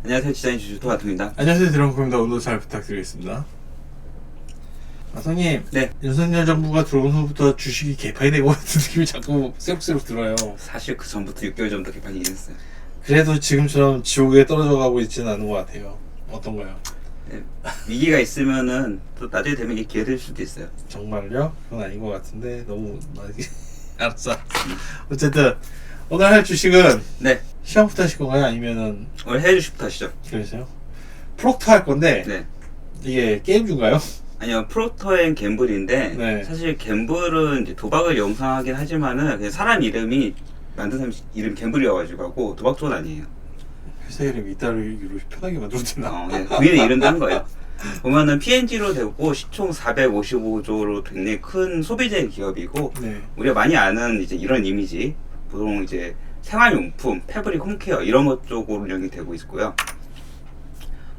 안녕하세요. 디자인 주주 토마토입니다. 안녕하세요. 드럼컴입니다. 오늘 잘 부탁드리겠습니다. 마성님, 네. 윤석열 정부가 들어온 후부터 주식이 개판이 되고 같은 느낌이 자꾸 쎄룩쎄룩 들어요. 사실 그 전부터 6개월 전부터 개판이긴 했어요. 그래도 지금처럼 지옥에 떨어져 가고 있지는 않은 것 같아요. 어떤가요? 네. 위기가 있으면은 또 나중에 되면 이게 기회 될 수도 있어요. 정말요? 그건 아닌 것 같은데 너무 알았어. 어쨌든 오늘 할 주식은 네. 시험부터 하실 건가요? 아니면은 오늘 해주시부터 하시죠. 그러세요? 프록터 할 건데 네. 이게 게임주인가요? 아니요. 프로토 앤 갬블인데 네. 사실 갬블은 이제 도박을 영상하긴 하지만은 그냥 사람 이름이 만든 사람 이름 갬블이어가지고 하고 도박 쪽은 아니에요. 회사 이름 이따위로 편하게 만들어주나? 네. 본인의 이름도 한 거예요. 보면은 P&G로 되고 시총 455조로 굉장히 큰 소비재 기업이고 네. 우리가 많이 아는 이제 이런 이미지 보통 이제 생활용품, 패브릭, 홈케어 이런 것 쪽으로 운영이 되고 있고요.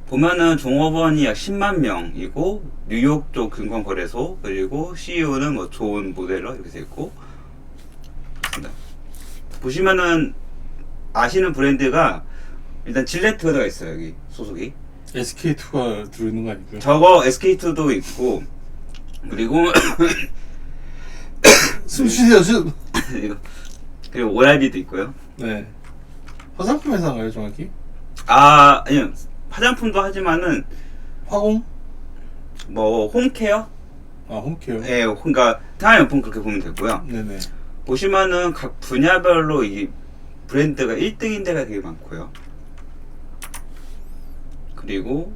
보면은 종업원이 약 10만 명이고 뉴욕 쪽 금융거래소 그리고 CEO는 뭐 좋은 모델러 이렇게 되어 있고 있습니다. 보시면은 아시는 브랜드가 일단 질레트가 들어가 있어요. 여기 소속이. SK2가 들어있는 거 아니고요? 저거 SK2도 있고 그리고 숨 쉬세요, 숨. 이거 그리고 ORB도 있고요. 네. 화장품 회사인가요, 정확히? 아니요. 화장품도 하지만은 화공? 뭐 홈케어? 아, 홈케어. 예, 그러니까 생활용품 그렇게 보면 되고요. 네네. 보시면은 각 분야별로 이 브랜드가 1등인 데가 되게 많고요. 그리고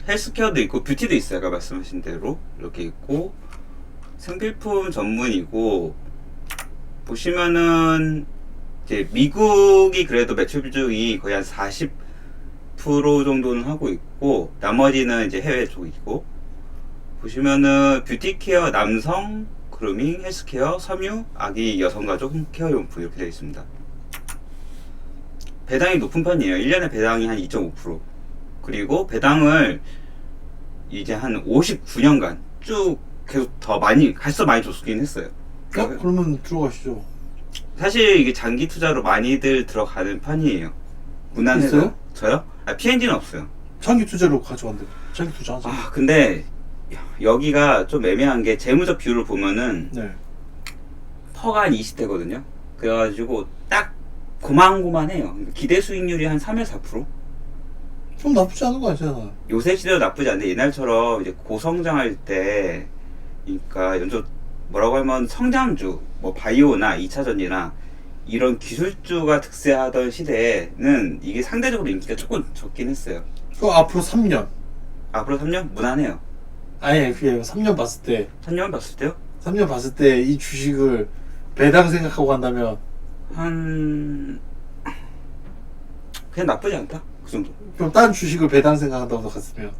헬스케어도 있고 뷰티도 있어요. 아까 말씀하신 대로 이렇게 있고 생필품 전문이고 보시면은 이제 미국이 그래도 매출 비중이 거의 한 40% 정도는 하고 있고 나머지는 이제 해외 쪽이고 보시면은 뷰티케어, 남성, 그루밍, 헬스케어, 섬유, 아기, 여성가족, 케어용품 이렇게 되어 있습니다. 배당이 높은 편이에요. 1년에 배당이 한 2.5%. 그리고 배당을 이제 한 59년간 쭉 계속 더 많이, 갈수록 많이 줬긴 했어요. 그러면 들어가시죠. 사실 이게 장기 투자로 많이들 들어가는 편이에요. 무난해서. 있어요? 저요? P&G는 없어요. 장기 투자로 가져간대. 장기 투자 하자. 근데 여기가 좀 애매한 게 재무적 비율을 보면은 네. 퍼가 한 20대거든요. 그래가지고 딱 고만고만해요. 기대 수익률이 한 3에서 4%? 좀 나쁘지 않은 거 아니잖아. 요새 시대도 나쁘지 않은데 옛날처럼 이제 고성장할 때 그러니까 연속 뭐라고 하면 성장주 뭐 바이오나 2차전지나 이런 기술주가 득세하던 시대에는 이게 상대적으로 인기가 조금 적긴 했어요. 그럼 앞으로 3년. 앞으로 3년? 무난해요. 아니, 그게 3년 봤을 때. 3년 봤을 때요? 3년 봤을 때 이 주식을 배당 생각하고 간다면 한... 그냥 나쁘지 않다? 그 정도. 그럼 다른 주식을 배당 생각한다고 갔으면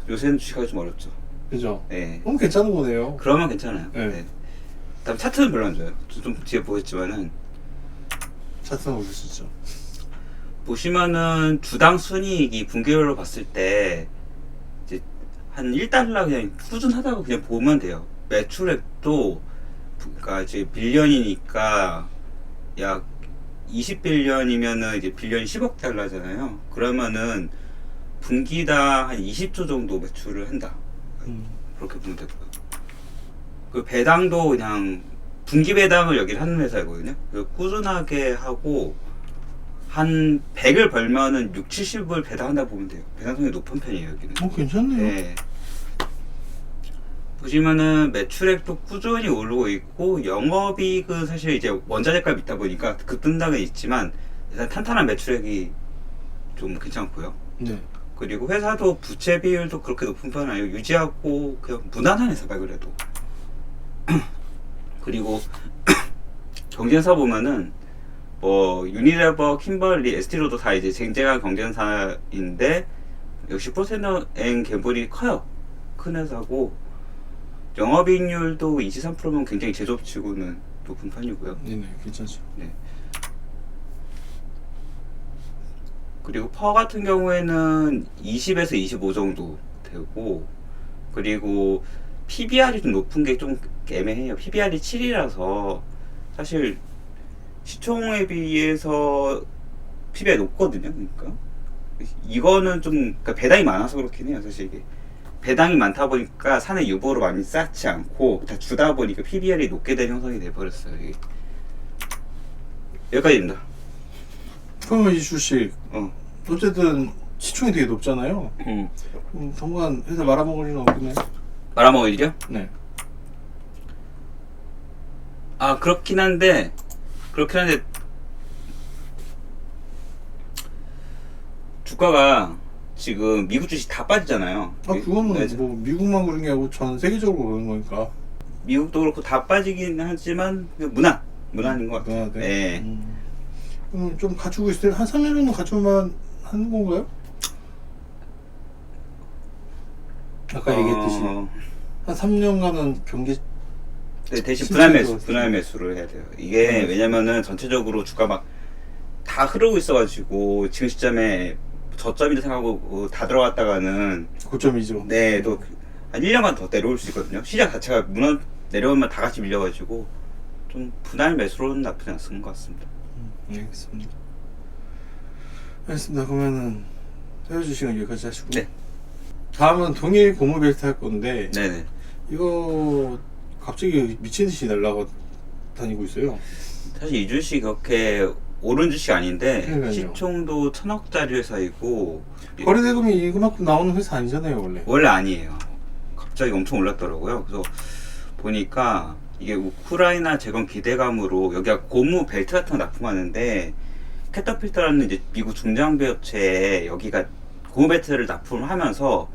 요새는 주식하기 좀 어렵죠. 그죠? 네. 그럼 괜찮은 거네요. 그러면 괜찮아요. 네. 네. 다음 차트는 별로 안 좋아요. 좀 뒤에 보겠지만은 차트는 올릴 수 있죠. 보시면은 주당 순이익이 분기별로 봤을 때 이제 한 1달러 그냥 꾸준하다고 그냥 보면 돼요. 매출액도 그러니까 이제 빌리언이니까 약 20빌리언이면은 이제 빌리언이 10억 달러잖아요. 그러면은 분기당 한 20조 정도 매출을 한다. 그렇게 보면 되고요. 그 배당도 그냥 분기 배당을 여기 하는 회사이거든요. 꾸준하게 하고 한 100을 벌면은 6, 70을 배당한다 보면 돼요. 배당성이 높은 편이에요, 여기는. 괜찮네요. 네. 보시면은 매출액도 꾸준히 오르고 있고 영업이익은 사실 이제 원자재값이 있다 보니까 급등락은 있지만 일단 탄탄한 매출액이 좀 괜찮고요. 네. 그리고 회사도 부채 비율도 그렇게 높은 편은 아니고 유지하고 그냥 무난한 회사가 그래도. 그리고 경쟁사 보면은 뭐 유니레버, 킴벌리, 에스티로도 다 이제 쟁쟁한 경쟁사인데 역시 프로세너 앤 갬블이 커요. 큰 회사고 영업이익률도 23%면 굉장히 제조업치고는 높은 편이고요. 네네, 괜찮죠. 네. 그리고 퍼 같은 경우에는 20에서 25 정도 되고 그리고 PBR이 좀 높은 게 좀 애매해요. PBR이 7이라서 사실 시총에 비해서 PBR이 높거든요. 그러니까 이거는 좀 그러니까 배당이 많아서 그렇긴 해요. 사실 이게 배당이 많다 보니까 산의 유보로 많이 쌓지 않고 다 주다 보니까 PBR이 높게 된 형성이 돼버렸어요. 이게. 여기까지입니다. 그러면 이 주식 어. 어쨌든 시총이 되게 높잖아요. 당분간 회사 말아먹을 일은 없겠네. 말아먹을 일이요? 네. 아 그렇긴 한데 주가가 지금 미국 주식 다 빠지잖아요. 아 그거는 네, 뭐 미국만 그런 게 아니고 전 세계적으로 그런 거니까. 미국도 그렇고 다 빠지긴 하지만 무난인 것 같아요. 네. 네. 그럼 좀 갖추고 있을 때 한 3년 정도 갖출만 하는 건가요? 아까 얘기했듯이 한 3년간은 경계. 네, 대신 신청이 분할 매수를 해야 돼요. 이게 왜냐면은 전체적으로 주가 막 다 흐르고 있어가지고 지금 시점에 저점이라 생각하고 다 들어갔다가는 고점이죠. 네, 또 한 1년간 더 내려올 수 있거든요. 시장 자체가 내려오면 다 같이 밀려가지고 좀 분할 매수로는 나쁘지 않은 것 같습니다. 알겠습니다. 알겠습니다. 그러면은 헤어주시간 여기까지 하시고. 네. 다음은 동일 고무 벨트 할 건데 네네. 이거 갑자기 미친 듯이 날라가 다니고 있어요. 사실 이 주식 그렇게 오른 주식 아닌데 그러니까요. 시총도 1000억짜리 회사이고 거래대금이 이만큼 나오는 회사 아니잖아요, 원래. 원래 아니에요. 갑자기 엄청 올랐더라고요. 그래서 보니까 이게 우크라이나 재건 기대감으로 여기가 고무 벨트 같은 거 납품하는데 캐터필터라는 이제 미국 중장비업체에 여기가 고무 벨트를 납품하면서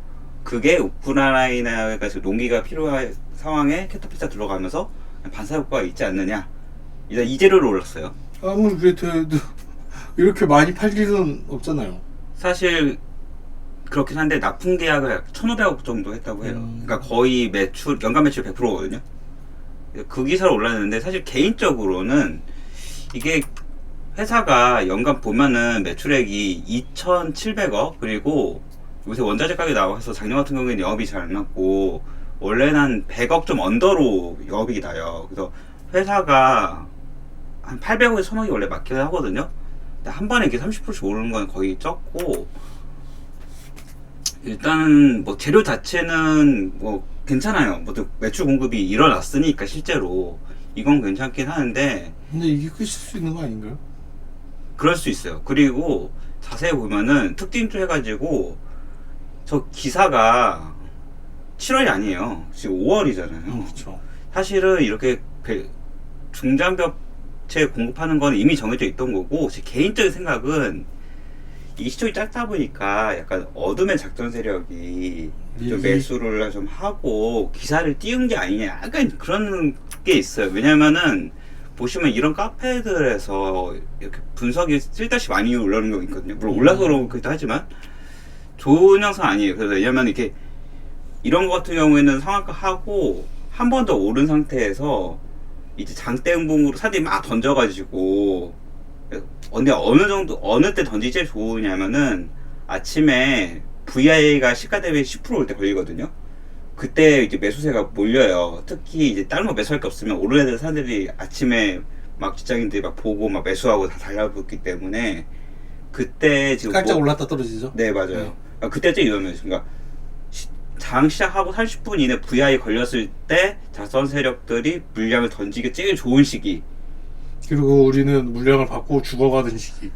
그게 우크라이나가 지금 농기가 필요한 상황에 캐터필터 들어가면서 반사 효과가 있지 않느냐. 일단 이 재료로 올랐어요. 아무리 그래도 이렇게 많이 팔 일은 없잖아요. 사실 그렇긴 한데 납품 계약을 1,500억 정도 했다고 해요. 그러니까 거의 연간 매출 100%거든요. 그 기사로 올랐는데 사실 개인적으로는 이게 회사가 연간 보면은 매출액이 2,700억 그리고 요새 원자재 가격이 나와서 작년 같은 경우에는 영업이 잘 안 났고 원래는 한 100억 좀 언더로 영업이익이 나요. 그래서 회사가 한 800억에서 1,000억이 원래 맞긴 하거든요. 근데 한 번에 이렇게 30%씩 오르는 건 거의 적고 일단은 뭐 재료 자체는 뭐 괜찮아요. 뭐 매출 공급이 일어났으니까 실제로 이건 괜찮긴 하는데 근데 이게 끝일 수 있는 거 아닌가요? 그럴 수 있어요. 그리고 자세히 보면은 특징주 해가지고 저 기사가 7월이 아니에요. 지금 5월이잖아요. 그렇죠. 사실은 이렇게 중장비업체 공급하는 건 이미 정해져 있던 거고 제 개인적인 생각은 이 시총이 짧다 보니까 약간 어둠의 작전 세력이 좀 매수를 좀 하고 기사를 띄운 게 아니냐 약간 그런 게 있어요. 왜냐면은 보시면 이런 카페들에서 이렇게 분석이 쓸데없이 많이 올라오는 거 있거든요. 물론 올라서 그러기도 하지만 좋은 영상 아니에요. 그래서 왜냐면 이렇게 이런 거 같은 경우에는 상한가 하고 한 번 더 오른 상태에서 이제 장대응봉으로 사람들이 막 던져가지고 근데 어느 때 던지기 제일 좋으냐면은 아침에 VI가 시가 대비 10% 올 때 걸리거든요. 그때 이제 매수세가 몰려요. 특히 이제 다른 거 매수할 게 없으면 오르는 애들 사람들이 아침에 막 직장인들이 막 보고 막 매수하고 다 달라붙기 때문에 그때 지금 깔짝 올랐다 떨어지죠? 네 맞아요. 그때 좀 위험해요. 그러니까 장 시작하고 30분 이내 VI 걸렸을 때 자선 세력들이 물량을 던지기 제일 좋은 시기. 그리고 우리는 물량을 받고 죽어가던 시기.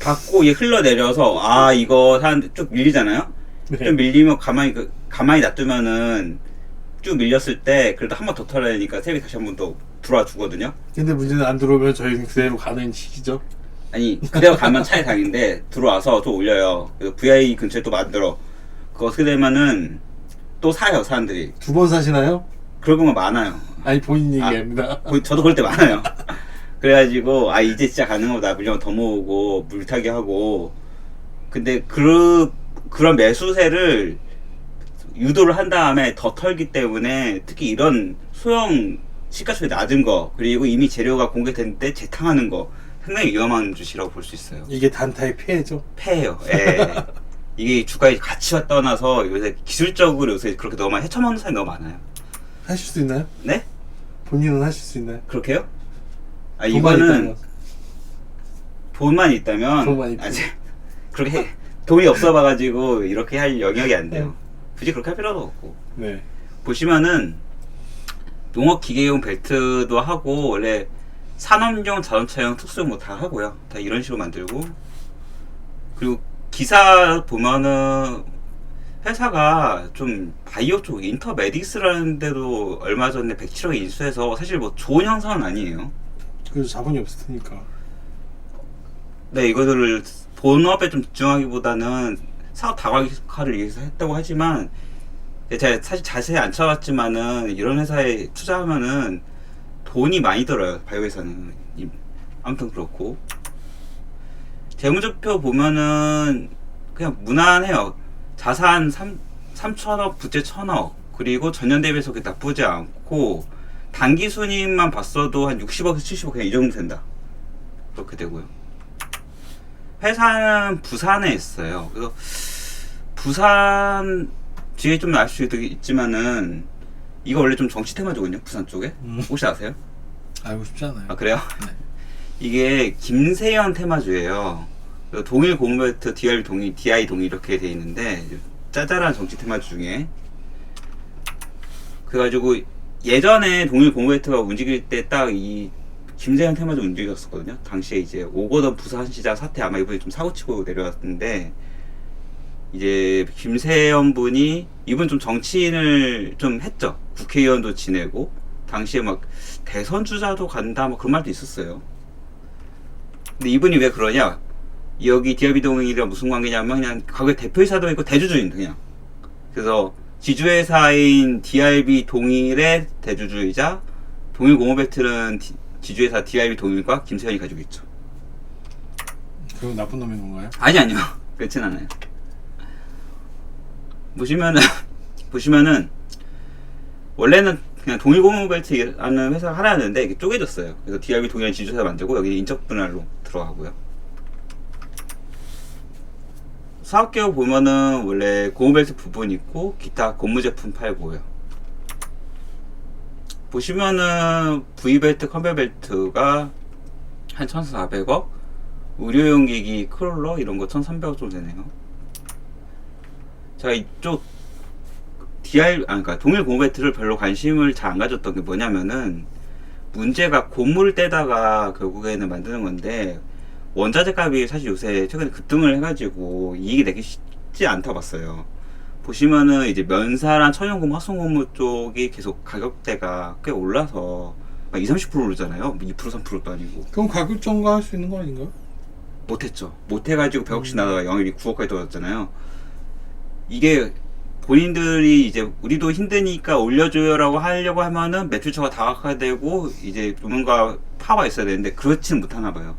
받고 이게 흘러내려서 이거 사람들 쭉 밀리잖아요. 네. 좀 밀리면 가만히 놔두면은 쭉 밀렸을 때 그래도 한 번 더 털어야 되니까 세력이 다시 한 번 더 들어와 주거든요. 근데 문제는 안 들어오면 저희는 그대로 가는 시기죠. 아니 그대로 가면 차이 당인데 들어와서 또 올려요. 그래서 VI 근처에 또 만들어. 그거 어떻게 되면은 또 사요 사람들이. 2번 사시나요? 그런 경우가 많아요. 아니 본인 얘기합니다. 저도 그럴 때 많아요. 그래가지고 이제 진짜 가는 거다. 물량 더 모으고 물타기 하고. 근데 그런 매수세를 유도를 한 다음에 더 털기 때문에 특히 이런 소형 시가총이 낮은 거 그리고 이미 재료가 공개됐는데 재탕하는 거 상당히 위험한 주식이라고 볼 수 있어요. 이게 단타의 폐해죠. 폐해요. 예. 이게 주가의 가치와 떠나서 요새 기술적으로 요새 그렇게 너무 헤쳐먹는 사람이 너무 많아요. 하실 수 있나요? 네? 본인은 하실 수 있나요? 그렇게요? 돈만 이거는 있다면. 돈만 있다면 돈만 있다면. 그렇게 돈이 없어봐가지고 이렇게 할 영역이 안 돼요. 굳이 그렇게 할 필요도 없고. 네. 보시면은 농업 기계용 벨트도 하고 원래 산업용 자동차용 특수용 뭐 다 하고요. 다 이런 식으로 만들고 그리고 기사 보면은 회사가 좀 바이오 쪽 인터메딕스라는 데도 얼마 전에 107억에 인수해서 사실 뭐 좋은 형상은 아니에요. 그래서 자본이 없을 테니까. 네, 이거를 본업에 좀 집중하기보다는 사업 다각화를 위해서 했다고 하지만 제가 사실 자세히 안 쳐봤지만은 이런 회사에 투자하면은 돈이 많이 들어요. 바이오 회사는. 아무튼 그렇고 재무제표 보면은 그냥 무난해요. 자산 3천억, 부채 1,000억, 그리고 전년 대비해서 그렇게 나쁘지 않고 단기 순이익만 봤어도 한 60억에서 70억 그냥 이 정도 된다. 그렇게 되고요. 회사는 부산에 있어요. 그래서 부산 뒤에 좀 알 수 있지만은 이거 원래 좀 정치 테마주거든요. 부산 쪽에. 혹시 아세요? 알고 싶지 않아요. 아, 그래요? 네. 이게 김세현 테마주예요. 동일 고무벨트, DI 동일 이렇게 돼 있는데 짜잘한 정치 테마주 중에 그래가지고 예전에 동일 고무벨트가 움직일 때 딱 이 김세현 테마주 움직였었거든요. 당시에 이제 오거돈 부산시장 사태 아마 이분이 좀 사고치고 내려왔는데 이제 김세현 분이 이분 좀 정치인을 좀 했죠. 국회의원도 지내고 당시에 막 대선 주자도 간다 뭐 그런 말도 있었어요. 근데 이분이 왜 그러냐? 여기 DRB 동일이랑 무슨 관계냐면 그냥 가게 대표이사도 있고 대주주인데 그냥. 그래서 지주회사인 DRB 동일의 대주주이자 동일 고무벨트는 지주회사 DRB 동일과 김세현이 가지고 있죠. 그럼 나쁜 놈인 건가요? 아니요. 그렇진 않아요. 보시면은 원래는 그냥 동일 고무벨트라는 회사가 하나였는데 이게 쪼개졌어요. 그래서 DRB 동일한 지주회사 만들고 여기 인적 분할로 들어가고요. 사업계획 보면은 원래 고무벨트 부분 있고 기타 고무 제품 팔고요. 보시면은 V벨트, 컨베벨트가 한 1,400억, 의료용 기기, 크롤러 이런 거 1,300억 정도 되네요. 제가 이쪽 그러니까 동일 고무벨트를 별로 관심을 잘 안 가졌던 게 뭐냐면은 문제가 고무를 떼다가 결국에는 만드는 건데 원자재 값이 사실 요새 최근에 급등을 해가지고 이익이 내기 쉽지 않다고 봤어요. 보시면은 이제 면사랑 천연고무, 합성고무 쪽이 계속 가격대가 꽤 올라서 막 20-30% 오르잖아요. 2% 3%도 아니고. 그럼 가격 전가할 수 있는 거 아닌가? 못했죠. 못해가지고 100억씩 나다가 영업이 9억까지 떨어졌잖아요. 이게 본인들이 이제 우리도 힘드니까 올려줘요라고 하려고 하면은 매출처가 다각화되고 이제 뭔가 파워가 있어야 되는데 그렇지는 못하나 봐요.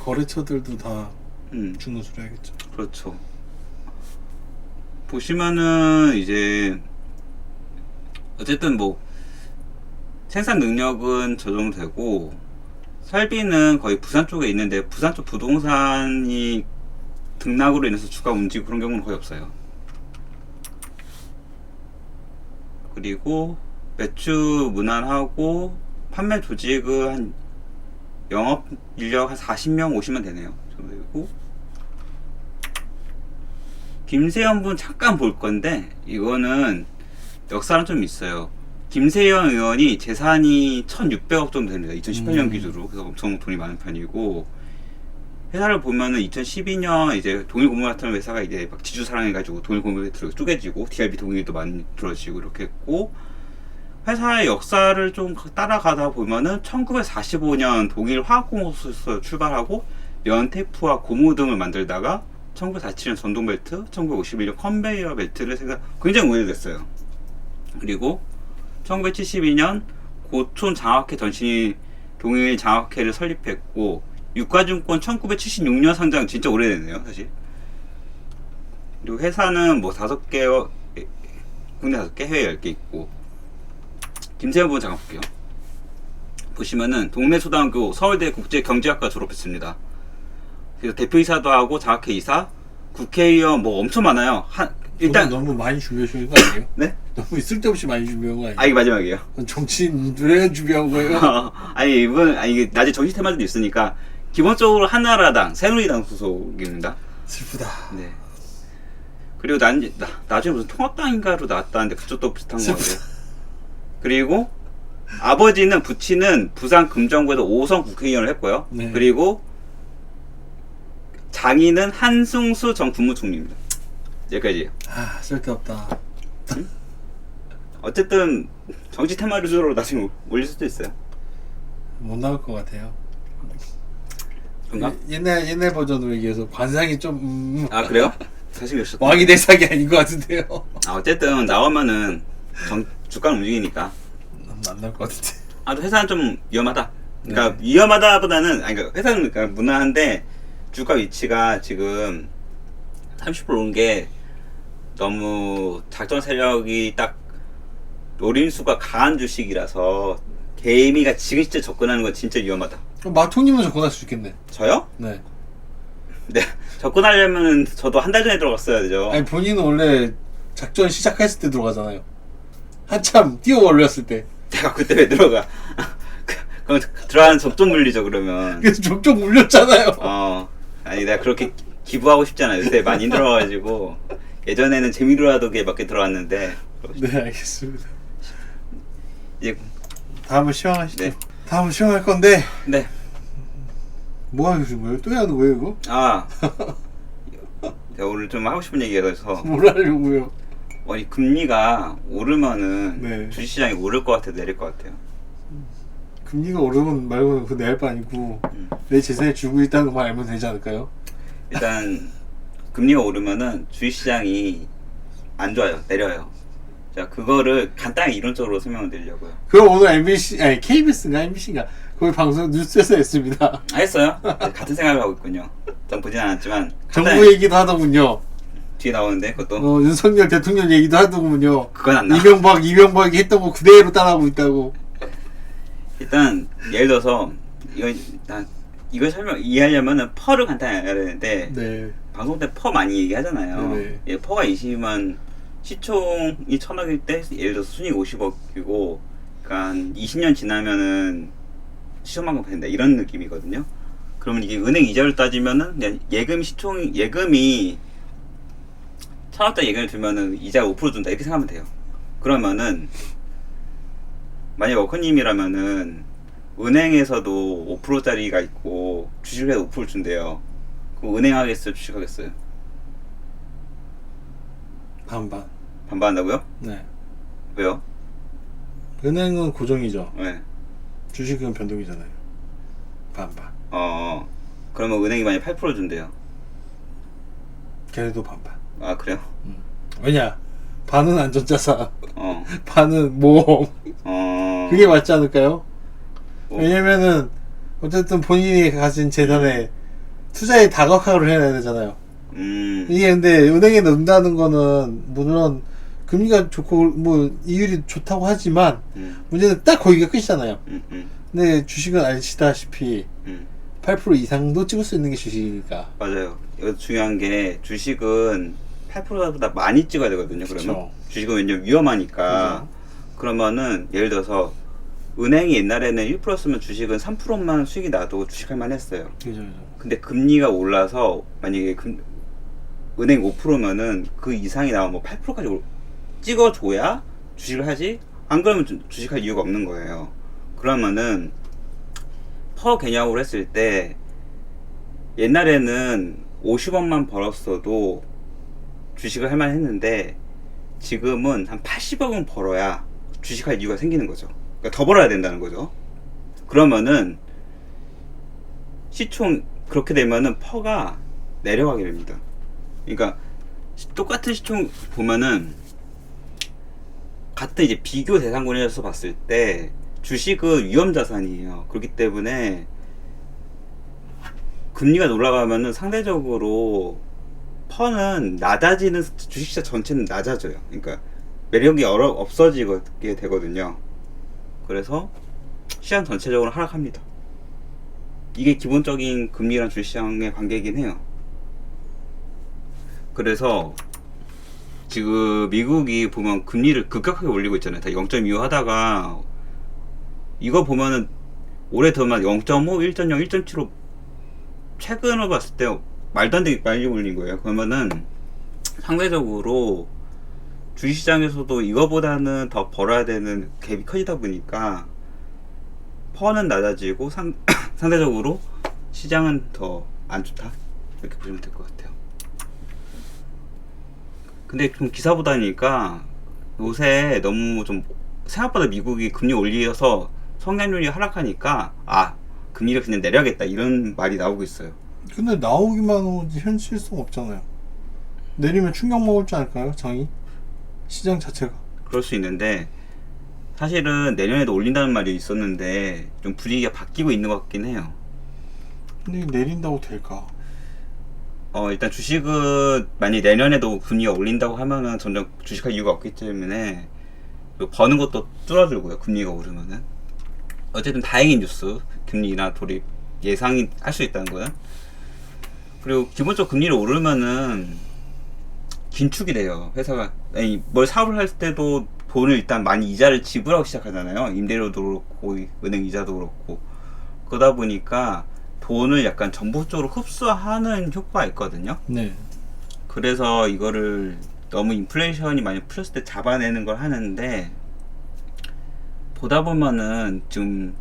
거래처들도 다 주는 소리 하겠죠. 그렇죠. 보시면은 이제 어쨌든 뭐 생산 능력은 저 정도 되고 설비는 거의 부산 쪽에 있는데 부산 쪽 부동산이 등락으로 인해서 주가 움직이고 그런 경우는 거의 없어요. 그리고 매출 무난하고 판매 조직은 한 영업 인력 한 40명, 50명 되네요. 그리고 김세현 분 잠깐 볼 건데 이거는 역사는 좀 있어요. 김세현 의원이 재산이 1,600억 정도 됩니다. 2018년 기준으로. 그래서 엄청 돈이 많은 편이고 회사를 보면은 2012년 이제 동일 고무 같은 회사가 이제 막 지주 사랑해가지고 동일 고무에 쪼개지고 DRB 동일도 만들어지고 이렇게 했고 회사의 역사를 좀 따라가다 보면은 1945년 동일 화학공업소에서 출발하고 면 테이프와 고무 등을 만들다가 1947년 전동벨트, 1951년 컨베이어 벨트를 굉장히 오래됐어요. 그리고 1972년 고촌 장학회 전신이 동일 장학회를 설립했고 유가증권 1976년 상장 진짜 오래됐네요 사실. 그리고 회사는 뭐 5개 국내 5개 해외 10개 있고 김세현 분 잠깐 볼게요. 보시면은 동래초등학교 서울대 국제경제학과 졸업했습니다. 그래서 대표이사도 하고 장학회 이사, 국회의원 뭐 엄청 많아요. 일단 너무 많이 준비해 주는 거 아니에요? 네? 너무 쓸데없이 많이 준비한 거 아니에요? 이게 마지막이에요. 정치인들에 준비한 거예요? 아니 이게 낮에 정치 테마도 있으니까 기본적으로 한나라당, 새누리당 소속입니다. 슬프다. 네. 그리고 나중에 무슨 통합당인가로 나왔다는데 그쪽도 비슷한 거 같아요. 그리고 아버지는 부친은 부산 금정구에서 5선 국회의원을 했고요. 네. 그리고 장인은 한승수 전 국무총리입니다. 여기까지예요. 아, 쓸데없다. 어쨌든 정치 테마주로 나중에 올릴 수도 있어요. 못 나올 것 같아요. 그런가? 옛날 버전으로 얘기해서 관상이 좀 아 그래요? 사실 몇 셨다. 왕이 될 상이 아닌 것 같은데요. 아 어쨌든 나오면은 주가는 움직이니까. 안 나올 것 같은데. 아 회사는 좀 위험하다. 그러니까 네. 위험하다보다는 아니 그러니까 회사는 그러니까 무난한데 주가 위치가 지금 30% 오른 게 너무 작전 세력이 딱 노림수가 강한 주식이라서 개미가 지금 진짜 접근하는 건 진짜 위험하다. 그럼 마통님은 접근할 수 있겠네. 저요? 네. 네 접근하려면은 저도 한 달 전에 들어갔어야 되죠. 아니 본인은 원래 작전 시작했을 때 들어가잖아요. 한참 뛰어 올렸을 때. 내가 그때 왜 들어가? 그럼 들어가는 접종 물리죠 그러면. 그래서 족족 물렸잖아요. 아니 내가 그렇게 기부하고 싶잖아. 요새 많이 들어가가지고 예전에는 재미로라도 몇 개 들어왔는데. 네, 알겠습니다. 이제 다음은 시황하시죠. 네. 다음은 시황할 건데 네. 뭐 하시는 거예요? 또 하는 거예요 이거? 아 제가 오늘 좀 하고 싶은 얘기가 있어서 뭘 하려고요? 아니 금리가 오르면은 네. 주식시장이 오를 것 같아요, 내릴 것 같아요. 금리가 오르면 말고는 그거 내할 바 아니고 내 재산이 줄고 있다는 것만 알면 되지 않을까요? 일단 금리가 오르면은 주식시장이 안 좋아요, 내려요. 자 그거를 간단히 이론적으로 설명을 드리려고요. 그럼 오늘 MBC 아니 KBS인가 MBC인가 거기 방송 뉴스에서 했습니다. 아, 했어요? 같은 생각을 하고 있군요. 전 보진 않았지만 정부 간단히 얘기도 하더군요. 뒤에 나오는데 그것도 윤석열 대통령 얘기도 하더군요. 그건 안 나. 이명박이 했던 거 그대로 따라하고 있다고. 일단 예를 들어서 이걸 이해하려면은 퍼를 간단히 알아야 되는데 네. 방송 때 퍼 많이 얘기하잖아요. 네네. 예, 퍼가 20만 시총이 1000억일 때 예를 들어서 순이익 50억이고 그러니까 한 20년 지나면은 시총만큼 된다 이런 느낌이거든요. 그러면 이게 은행 이자를 따지면은 그냥 예금이 1000억짜리 예금을 들면은 이자 5% 준다 이렇게 생각하면 돼요. 그러면은 만약 워커님이라면은 은행에서도 5%짜리가 있고 주식에서 5% 준대요. 그럼 은행 하겠어요? 주식 하겠어요? 반반. 반반 한다고요? 네. 왜요? 은행은 고정이죠. 네. 주식은 변동이잖아요. 반반. 그러면 은행이 만약 8% 준대요. 걔네도 반반. 아 그래요? 왜냐? 반은 안전자산, 어. 반은 모험. 그게 맞지 않을까요? 뭐. 왜냐면은 어쨌든 본인이 가진 재산에 투자에 다각화를 해야 되잖아요. 이게 근데 은행에 넣는다는 거는 물론 금리가 좋고 뭐 이율이 좋다고 하지만 문제는 딱 거기가 끝이잖아요. 근데 주식은 아시다시피 8% 이상도 찍을 수 있는 게 주식이니까. 맞아요. 여기 중요한 게 주식은 8%보다 많이 찍어야 되거든요. 그러면 그쵸. 주식은 왜냐면 위험하니까. 그죠. 그러면은 예를 들어서 은행이 옛날에는 1%였으면 주식은 3%만 수익이 나도 주식할 만했어요. 그죠. 근데 금리가 올라서 만약에 은행 5%면은 그 이상이 나오면 뭐 8%까지 찍어줘야 주식을 하지. 안 그러면 주식할 이유가 없는 거예요. 그러면은 퍼 개념으로 했을 때 옛날에는 50원만 벌었어도 주식을 할 만했는데 지금은 한 80억은 벌어야 주식할 이유가 생기는 거죠. 그러니까 더 벌어야 된다는 거죠. 그러면은 시총 그렇게 되면은 퍼가 내려가게 됩니다. 그러니까 똑같은 시총 보면은 같은 이제 비교 대상군에서 봤을 때 주식은 위험 자산이에요. 그렇기 때문에 금리가 올라가면은 상대적으로 퍼는 낮아지는 주식시장 전체는 낮아져요. 그러니까 매력이 없어지게 되거든요. 그래서 시장 전체적으로 하락합니다. 이게 기본적인 금리랑 주식시장의 관계이긴 해요. 그래서 지금 미국이 보면 금리를 급격하게 올리고 있잖아요. 다 0.25 하다가 이거 보면은 올해 더만 0.5, 1.0, 1.75 최근으로 봤을 때 말도 안 되게 많이 올린 거예요. 그러면은 상대적으로 주식시장에서도 이거보다는 더 벌어야 되는 갭이 커지다 보니까 퍼는 낮아지고 상대적으로 시장은 더 안 좋다, 이렇게 보시면 될 것 같아요. 근데 좀 기사 보다 보니까 요새 너무 좀 생각보다 미국이 금리 올려서 성장률이 하락하니까 금리를 그냥 내려야겠다 이런 말이 나오고 있어요. 근데 나오기만 오지 현실성 없잖아요. 내리면 충격 먹을지 않을까요? 장이? 시장 자체가. 그럴 수 있는데 사실은 내년에도 올린다는 말이 있었는데 좀 분위기가 바뀌고 있는 것 같긴 해요. 근데 이게 내린다고 될까? 일단 주식은 만약 내년에도 금리가 올린다고 하면은 점점 주식할 이유가 없기 때문에 버는 것도 줄어들고요. 금리가 오르면은. 어쨌든 다행인 뉴스. 금리 인하 돌입 예상이 할 수 있다는 거야. 그리고 기본적으로 금리를 오르면은 긴축이 돼요. 회사가 뭘 사업을 할 때도 돈을 일단 많이 이자를 지불하고 시작하잖아요. 임대료도 그렇고 은행 이자도 그렇고. 그러다 보니까 돈을 약간 전부적으로 흡수하는 효과가 있거든요. 네. 그래서 이거를 너무 인플레이션이 많이 풀렸을 때 잡아내는 걸 하는데, 보다 보면은 지금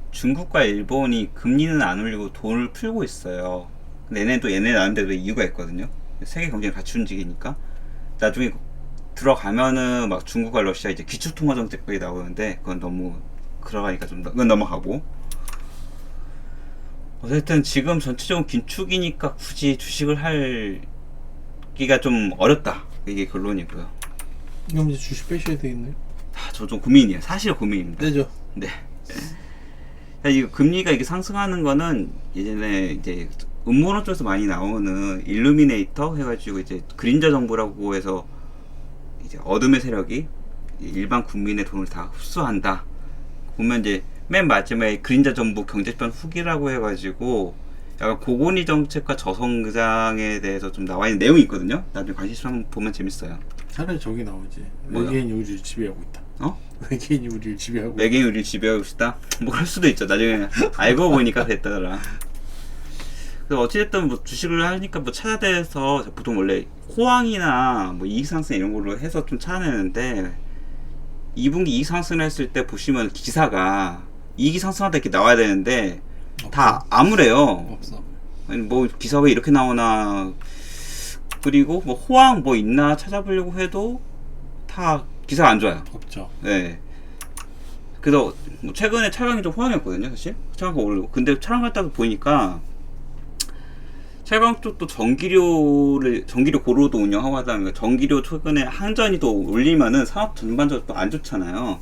중국과 일본이 금리는 안 올리고 돈을 풀고 있어요. 얘네 나름대로 이유가 있거든요. 세계 경쟁을 같이 움직이니까. 나중에 들어가면은 막 중국과 러시아 이제 기축통화 정책이 나오는데 그건 너무 들어가니까 그건 넘어가고. 어쨌든 지금 전체적으로 긴축이니까 굳이 주식을 하기가 좀 어렵다, 이게 결론이고요. 그럼 이제 주식 빼셔야 되겠네요. 저 좀 고민이에요. 사실 고민입니다. 빼죠. 네. 이 금리가 이게 상승하는 거는 예전에 이제 음모론 쪽에서 많이 나오는 일루미네이터 해가지고 이제 그림자 정부라고 해서 이제 어둠의 세력이 일반 국민의 돈을 다 흡수한다. 보면 이제 맨 마지막에 그림자 정부 경제편 후기라고 해가지고 약간 고금리 정책과 저성장에 대해서 좀 나와 있는 내용이 있거든요. 나중에 관심 한번 보면 재밌어요. 차라리 저기 나오지. 뭐요? 외계인이 우리를 지배하고 있다. 외계인이 우리를 지배하고. 외계인 우리를 지배하고 있다? 뭐 그럴 수도 있죠. 나중에 알고 보니까 됐다더라. 그래서 어찌됐든 뭐 주식을 하니까 뭐 찾아대서 보통 원래 호황이나 뭐 이익 상승 이런 걸로 해서 좀 찾아내는데, 2분기 이익 상승을 했을 때 보시면 기사가 이익이 상승하다 이렇게 나와야 되는데 없어. 다 암울해요. 없어. 아니 뭐 기사 왜 이렇게 나오나. 그리고 뭐 호황 뭐 있나 찾아보려고 해도 다 기사가 안 좋아요. 없죠. 네. 그래서 뭐 최근에 차량이 좀 호황이었거든요, 사실. 차량가 오르고. 근데 차량 갔다가 보니까 차량 쪽도 전기료 고로도 운영하고 하다 보니까 전기료 최근에 항전이 또 올리면은 산업 전반적으로 또 안 좋잖아요.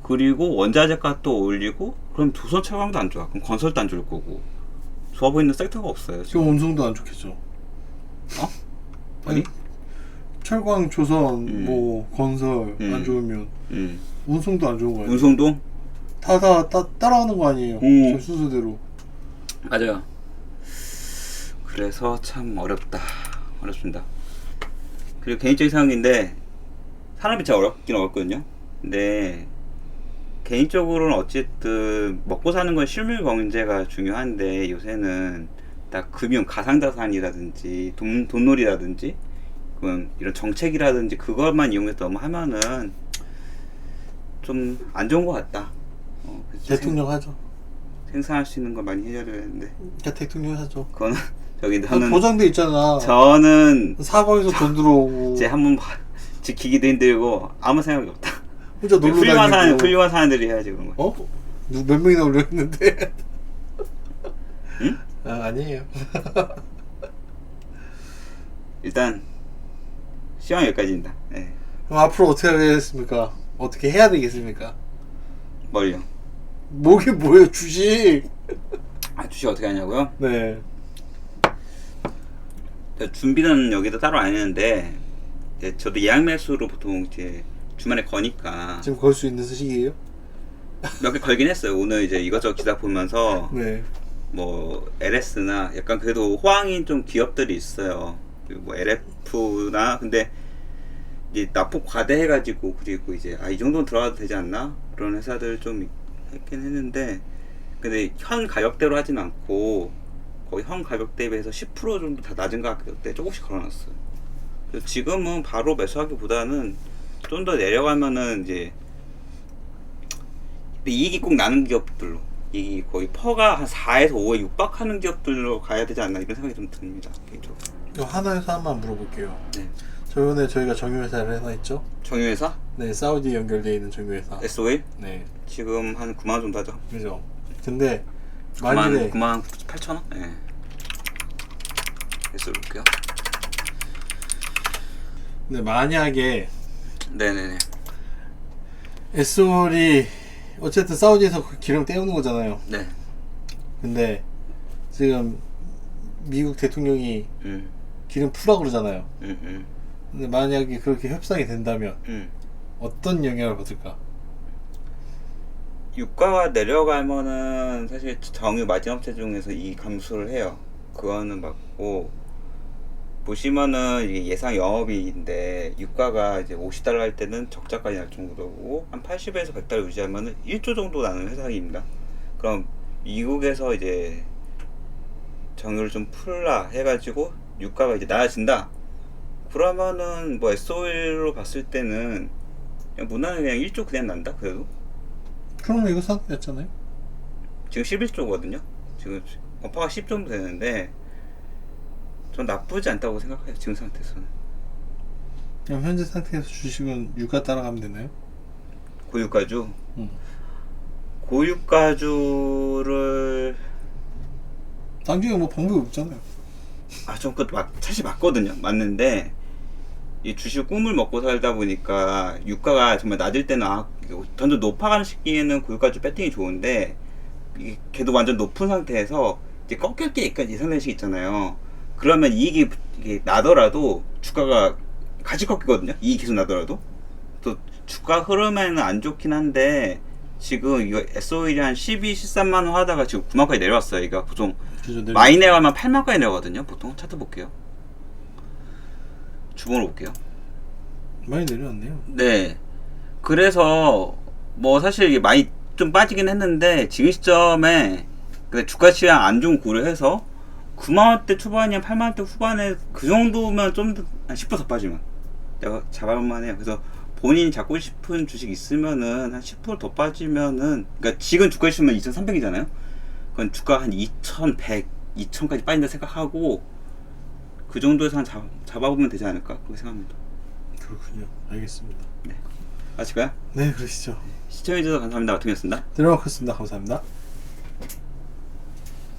그리고 원자재 값도 올리고, 그럼 조선 차량도 안 좋아. 그럼 건설도 안 좋을 거고. 좋아 보이는 섹터가 없어요. 지금 운송도 안 좋겠죠. 아니? 철강, 조선, 뭐 건설 안 좋으면 운송도 안 좋은 거예요. 운송도? 다 따라가는 거 아니에요. 저 순서대로. 맞아요. 그래서 참 어렵습니다. 그리고 개인적인 생각인데, 사람이 진짜 어렵긴 어렵거든요. 근데 개인적으로는 어쨌든 먹고 사는 건 실물 경제가 중요한데, 요새는 다 금융, 가상자산이라든지 돈놀이라든지 그건 이런 정책이라든지 그것만 이용해서 너무 하면은 좀 안 좋은 것 같다. 대통령 하죠. 생산할 수 있는 걸 많이 해줘야 되는데. 대통령 하죠. 그거는 저는 보장돼 있잖아. 저는 사방에서 돈 들어오고. 이제 한번 지키기도 힘들고 아무 생각이 없다. 혼자 놀러 다니고. 훌륭한 사람들이 해야지 그런 거. 몇 명이나 올렸는데. 응? 아니에요. 일단 시황 여기까지입니다. 네. 그럼 앞으로 어떻게 하겠습니까? 어떻게 해야 되겠습니까? 뭘요? 뭐예요? 주식. 주식 어떻게 하냐고요? 네. 준비는 여기다 따로 안 했는데, 저도 예약 매수로 보통 이제 주말에 거니까 지금 걸 수 있는 시기예요? 몇 개 걸긴 했어요. 오늘 이제 이것저것 기사 보면서 네. 뭐 LS나 약간 그래도 호황인 좀 기업들이 있어요. 그리고 뭐 LF나 근데 이제 납폭 과대해가지고, 그리고 이제 이 정도는 들어가도 되지 않나 그런 회사들 좀 했긴 했는데, 근데 현 가격대로 하진 않고 거의 현 가격 대비해서 10% 정도 다 낮은 가격대 조금씩 걸어놨어요. 그래서 지금은 바로 매수하기보다는 좀 더 내려가면은 이제 이익이 꼭 나는 기업들로, 이 거의 퍼가 한 4에서 5에 육박하는 기업들로 가야 되지 않나 이런 생각이 좀 듭니다. 개인적으로. 이거 하나에서 한번 물어볼게요. 네. 저번에 저희가 정유회사를 하나 있죠? 정유회사? 네, 사우디 연결되어 있는 정유회사. SO일? 네, 지금 한 9만 정도 하죠. 그죠. 근데 만일에 9만 8천 원? 네. SO일 볼게요. 근데 만약에 네네네. 에스올이 어쨌든 사우디에서 그 기름 떼우는 거잖아요. 네. 근데 지금 미국 대통령이 음. 기름 풀라 그러잖아요. 음. 근데 만약에 그렇게 협상이 된다면 어떤 영향을 받을까? 유가가 내려가면은 사실 정유 마진업체 중에서 이 감소를 해요. 그거는 맞고, 보시면은 이게 예상 영업이익인데 유가가 이제 $50 할 때는 적자까지 날 정도고 한 80에서 $100 유지하면은 1조 정도 나는 회사입니다. 그럼 미국에서 이제 정유를 좀 풀라 해가지고 유가가 이제 나아진다. 그러면은 뭐 SO일로 봤을 때는 그냥 무난하게 그냥 1조 그냥 난다. 그래도 그러면 이거 상승했잖아요. 지금 11조거든요. 지금 건파가 10 정도 되는데 전 나쁘지 않다고 생각해요. 지금 상태에서는. 그럼 현재 상태에서 주식은 유가 따라가면 되나요? 고유가주. 응. 고유가주를 나중에 뭐 방법이 없잖아요. 전 그것도 사실 맞거든요. 맞는데 이 주식 꿈을 먹고 살다 보니까 유가가 정말 낮을 때는 던져 높아가는 시기에는 고유가주 배팅이 좋은데 이게 걔도 완전 높은 상태에서 이제 꺾일 게 예상되는 시기 있잖아요. 그러면 이익이 이게 나더라도 주가가 같이 꺾이거든요. 이익이 계속 나더라도. 또 주가 흐름에는 안 좋긴 한데 지금 이거 SO일이 한 12, 13만 원 하다가 지금 9만까지 내려왔어요. 이거 보통 많이 내려가면 8만까지 내려가거든요. 보통 차트 볼게요. 주봉으로 볼게요. 많이 내려왔네요. 네. 그래서 뭐 사실 이게 많이 좀 빠지긴 했는데 지금 시점에 주가 시장 안 좋은 고려해서 9만원대 초반이나 8만원대 후반에 그 정도면 좀 한 10% 더 빠지면 내가 잡아볼만 해요. 그래서 본인이 잡고 싶은 주식 있으면은 한 10% 더 빠지면은, 그러니까 지금 주가 있으면 2,300이잖아요. 그건 주가 한 2,100, 2,000까지 빠진다 생각하고 그 정도에서 한 잡아보면 되지 않을까 그렇게 생각합니다. 그렇군요. 알겠습니다. 네. 마칠까요? 네, 그러시죠. 시청해주셔서 감사합니다. 마통이었습니다. 들어가겠습니다. 감사합니다.